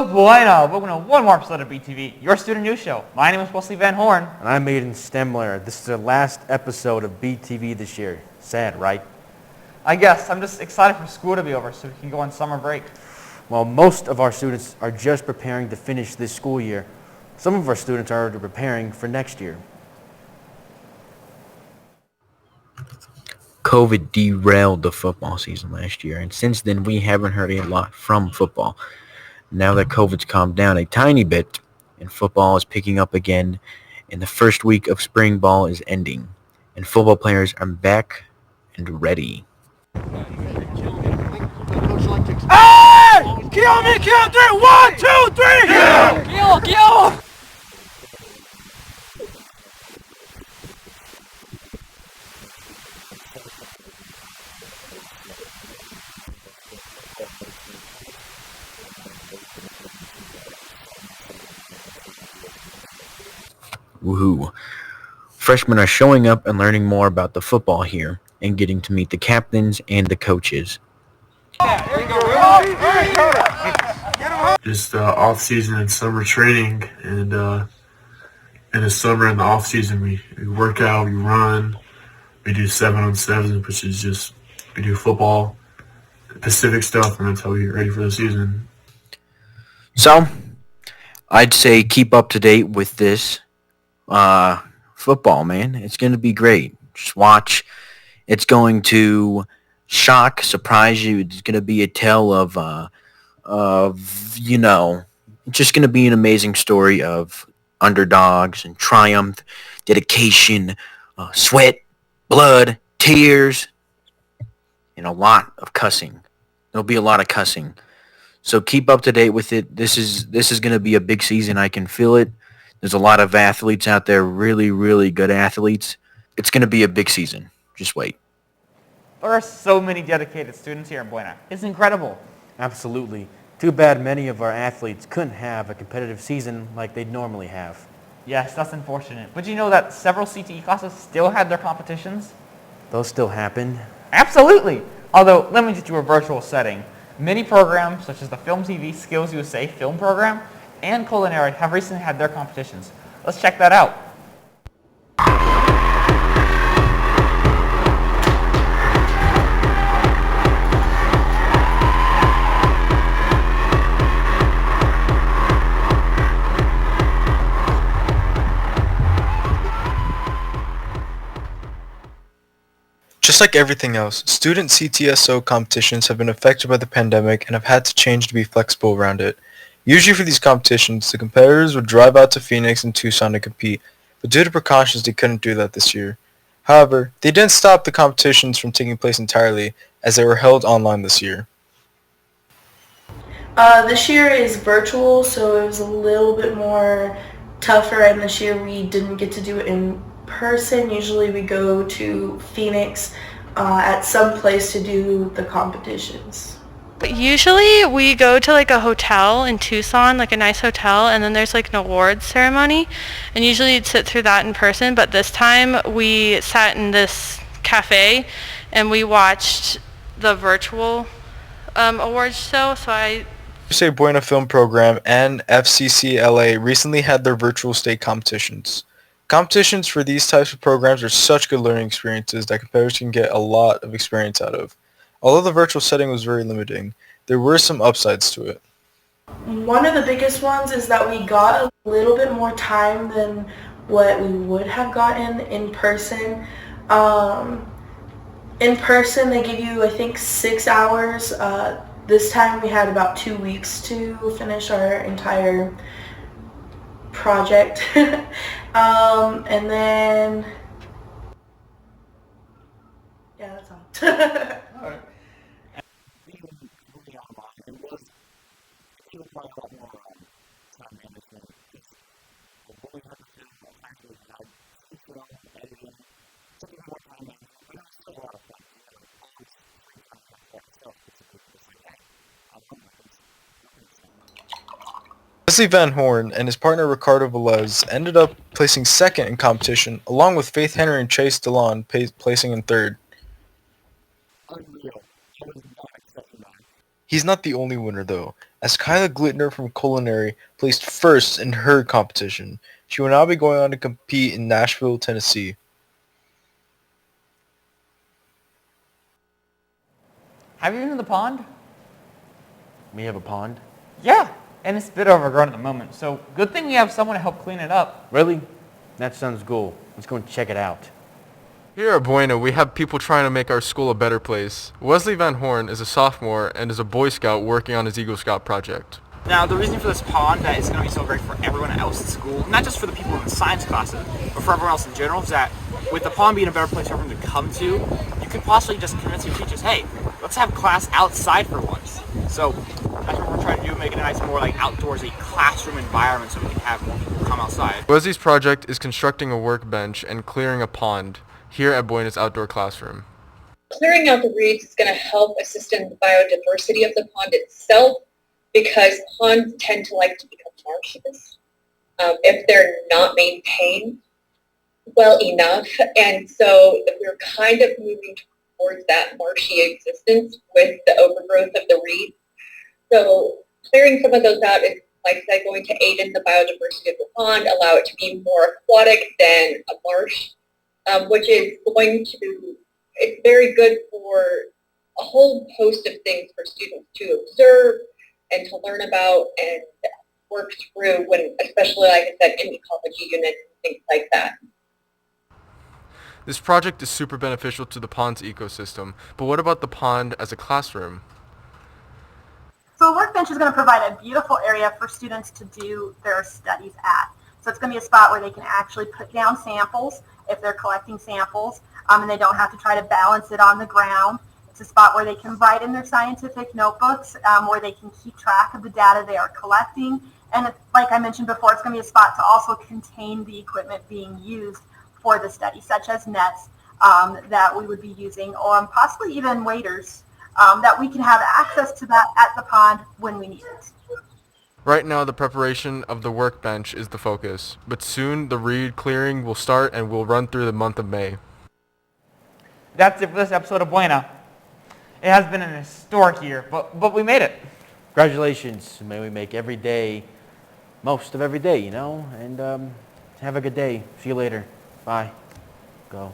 Bueno, welcome to one more episode of BTV, your student news show. My name is Wesley Van Horn. And I'm Aiden Stemler. This is the last episode of BTV this year. Sad, right? I guess. I'm just excited for school to be over so we can go on summer break. Well, most of our students are just preparing to finish this school year. Some of our students are already preparing for next year. COVID derailed the football season last year, and since then we haven't heard a lot from football. Now that COVID's calmed down a tiny bit and football is picking up again, and the first week of spring ball is ending, and football players are back and ready. Hey! Kill me, kill 3! 1, 2, 3! Kill! Woohoo. Freshmen are showing up and learning more about the football here and getting to meet the captains and the coaches. Just off season and summer training, and in the summer and the off season we work out, we run, we do 7-on-7, which is just we do football, Pacific stuff, and that's how we get ready for the season. So, I'd say keep up to date with this football, man. It's going to be great. Just watch. It's going to shock, surprise you. It's going to be a tale of it's just going to be an amazing story of underdogs and triumph, dedication, sweat, blood, tears, and a lot of cussing. There'll be a lot of cussing. So keep up to date with it. This is going to be a big season. I can feel it. There's a lot of athletes out there, really, really good athletes. It's going to be a big season. Just wait. There are so many dedicated students here in Buena. It's incredible. Absolutely. Too bad many of our athletes couldn't have a competitive season like they'd normally have. Yes, that's unfortunate. But you know that several CTE classes still had their competitions? Those still happen. Absolutely. Although, let me just do a virtual setting. Many programs, such as the Film&TV Skills USA film program and Culinary, have recently had their competitions. Let's check that out. Just like everything else, student CTSO competitions have been affected by the pandemic and have had to change to be flexible around it. Usually for these competitions, the competitors would drive out to Phoenix and Tucson to compete, but due to precautions they couldn't do that this year. However, they didn't stop the competitions from taking place entirely, as they were held online this year. This year is virtual, so it was a little bit more tougher, and this year we didn't get to do it in person. Usually we go to Phoenix at some place to do the competitions. Usually we go to like a hotel in Tucson, like a nice hotel, and then there's like an awards ceremony, and usually you'd sit through that in person, but this time we sat in this cafe and we watched the virtual awards show. USA Buena Film Program and FCCLA recently had their virtual state competitions. Competitions for these types of programs are such good learning experiences that competitors can get a lot of experience out of. Although the virtual setting was very limiting, there were some upsides to it. One of the biggest ones is that we got a little bit more time than what we would have gotten in person. In person they give you, I think, 6 hours. This time we had about 2 weeks to finish our entire project. And then, yeah, that's all. Alright. Wesley Van Horn and his partner Ricardo Velez ended up placing second in competition, along with Faith Henry and Chase DeLon placing in third. He's not the only winner though, as Kyla Glittner from Culinary placed first in her competition. She will now be going on to compete in Nashville, Tennessee. Have you been in the pond? We have a pond? Yeah, and it's a bit overgrown at the moment, so good thing we have someone to help clean it up. Really? That sounds cool. Let's go and check it out. Here at Buena, we have people trying to make our school a better place. Wesley Van Horn is a sophomore and is a Boy Scout working on his Eagle Scout project. Now, the reason for this pond that is going to be so great for everyone else at school, not just for the people in the science classes, but for everyone else in general, is that with the pond being a better place for everyone to come to, you could possibly just convince your teachers, hey, let's have class outside for once. So that's what we're trying to do, make it a nice, more like outdoorsy classroom environment so we can have more people come outside. Wesley's project is constructing a workbench and clearing a pond here at Buena's outdoor classroom. Clearing out the reeds is going to help assist in the biodiversity of the pond itself, because ponds tend to like to become marshes if they're not maintained well enough. And so we're kind of moving towards that marshy existence with the overgrowth of the reeds. So clearing some of those out is, like I said, going to aid in the biodiversity of the pond, allow it to be more aquatic than a marsh, which is going to, it's very good for a whole host of things for students to observe and to learn about and work through when, especially like I said, in ecology units and things like that. This project is super beneficial to the pond's ecosystem, but what about the pond as a classroom? So a workbench is going to provide a beautiful area for students to do their studies at. So it's going to be a spot where they can actually put down samples if they're collecting samples, and they don't have to try to balance it on the ground. It's a spot where they can write in their scientific notebooks, where they can keep track of the data they are collecting. And like I mentioned before, it's going to be a spot to also contain the equipment being used for the study, such as nets that we would be using, or possibly even waders, that we can have access to that at the pond when we need it. Right now, the preparation of the workbench is the focus, but soon the reed clearing will start and will run through the month of May. That's it for this episode of Buena. It has been an historic year, but we made it. Congratulations. May we make every day, most of every day, you know, and have a good day. See you later. Bye. Go.